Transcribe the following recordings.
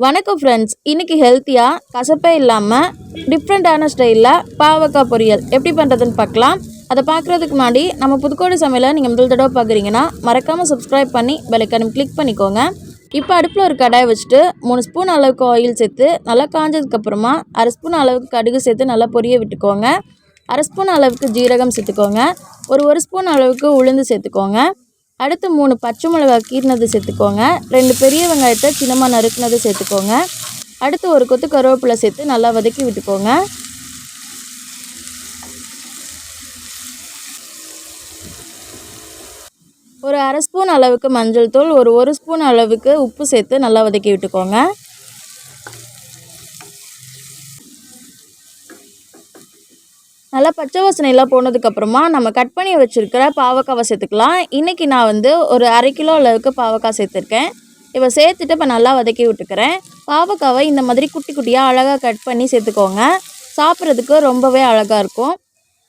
வணக்கம் ஃப்ரெண்ட்ஸ், இன்றைக்கி ஹெல்த்தியாக கசப்பே இல்லாமல் டிஃப்ரெண்ட்டான ஸ்டைலில் பாவக்காய் பொரியல் எப்படி பண்ணுறதுன்னு பார்க்கலாம். அதை பார்க்குறதுக்கு முன்னாடி நம்ம புதுக்கோட்டை சமையலை நீங்கள் முதல் தடவை பார்க்குறீங்கன்னா மறக்காமல் சப்ஸ்கிரைப் பண்ணி பெல்லைக்கான கிளிக் பண்ணிக்கோங்க. இப்போ அடுப்பில் ஒரு கடாயை வச்சுட்டு 3 ஸ்பூன் அளவுக்கு ஆயில் சேர்த்து நல்லா காஞ்சதுக்கப்புறமா 1/2 ஸ்பூன் அளவுக்கு கடுகு சேர்த்து நல்லா பொரிய விட்டுக்கோங்க. 1/2 ஸ்பூன் அளவுக்கு ஜீரகம் சேர்த்துக்கோங்க. ஒரு ஸ்பூன் அளவுக்கு உளுந்து சேர்த்துக்கோங்க. அடுத்து 3 பச்சை மிளகாய் கீறினது சேர்த்துக்கோங்க. 2 பெரிய வெங்காயத்தை சின்னமாக நறுக்குனது சேர்த்துக்கோங்க. அடுத்து ஒரு கொத்து கருவேப்பிலை சேர்த்து நல்லா வதக்கி விட்டுக்கோங்க. ஒரு 1/2 ஸ்பூன் அளவுக்கு மஞ்சள் தூள், ஒரு ஸ்பூன் அளவுக்கு உப்பு சேர்த்து நல்லா வதக்கி விட்டுக்கோங்க. நல்லா பச்சை வாசனையெல்லாம் போனதுக்கப்புறமா நம்ம கட் பண்ணி வச்சுருக்கிற பாவக்காவை சேர்த்துக்கலாம். இன்றைக்கி நான் ஒரு 1/2 கிலோ அளவுக்கு பாவக்காய் சேர்த்துருக்கேன். இப்போ சேர்த்துட்டு இப்போ நல்லா வதக்கி விட்டுக்கிறேன். பாவக்காவை இந்த மாதிரி குட்டி குட்டியாக அழகாக கட் பண்ணி சேர்த்துக்கோங்க. சாப்பிட்றதுக்கு ரொம்பவே அழகாக இருக்கும்.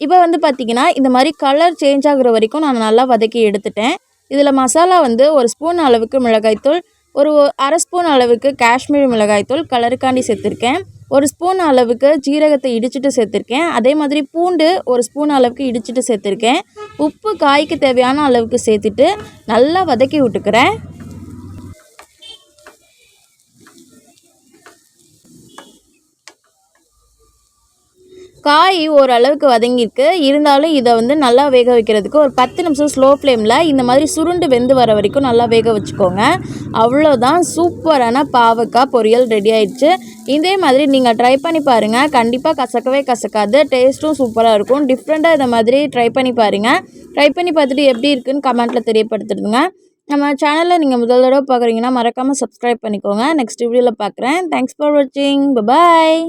இப்போ பார்த்திங்கன்னா இந்த மாதிரி கலர் சேஞ்ச் ஆகுற வரைக்கும் நான் நல்லா வதக்கி எடுத்துட்டேன். இதில் மசாலா 1 ஸ்பூன் அளவுக்கு மிளகாய்த்தூள், ஒரு 1/2 ஸ்பூன் அளவுக்கு காஷ்மீரி மிளகாய்த்தூள் கலருக்காண்டி சேர்த்துருக்கேன். 1 ஸ்பூன் அளவுக்கு ஜீரகத்தை இடிச்சிட்டு சேர்த்துருக்கேன். அதே மாதிரி பூண்டு 1 ஸ்பூன் அளவுக்கு இடிச்சிட்டு சேர்த்துருக்கேன். உப்பு காய்க்கு தேவையான அளவுக்கு சேர்த்துட்டு நல்லா வதக்கி விட்டுக்கிறேன். காய் ஓரளவுக்கு வதங்கியிருக்கு. இருந்தாலும் இதை நல்லா வேக வைக்கிறதுக்கு ஒரு 10 நிமிஷம் ஸ்லோ ஃப்ளேமில் இந்த மாதிரி சுருண்டு வெந்து வர வரைக்கும் நல்லா வேக வச்சுக்கோங்க. அவ்வளோதான், சூப்பரான பாவக்காய் பொரியல் ரெடி ஆயிடுச்சு. இதே மாதிரி நீங்கள் ட்ரை பண்ணி பாருங்கள். கண்டிப்பாக கசக்கவே கசக்காது, டேஸ்ட்டும் சூப்பராக இருக்கும். டிஃப்ரெண்ட்டாக இதை மாதிரி ட்ரை பண்ணி பாருங்கள். ட்ரை பண்ணி பார்த்துட்டு எப்படி இருக்குன்னு கமெண்ட்டில் தெரியப்படுத்திடுங்க. நம்ம சேனலில் நீங்கள் முதல் தடவை பார்க்குறீங்கன்னா மறக்காமல் சப்ஸ்கிரைப் பண்ணிக்கோங்க. நெக்ஸ்ட் வீடியோவில் பார்க்குறேன். தேங்க்ஸ் ஃபார் வாட்சிங். பாய்.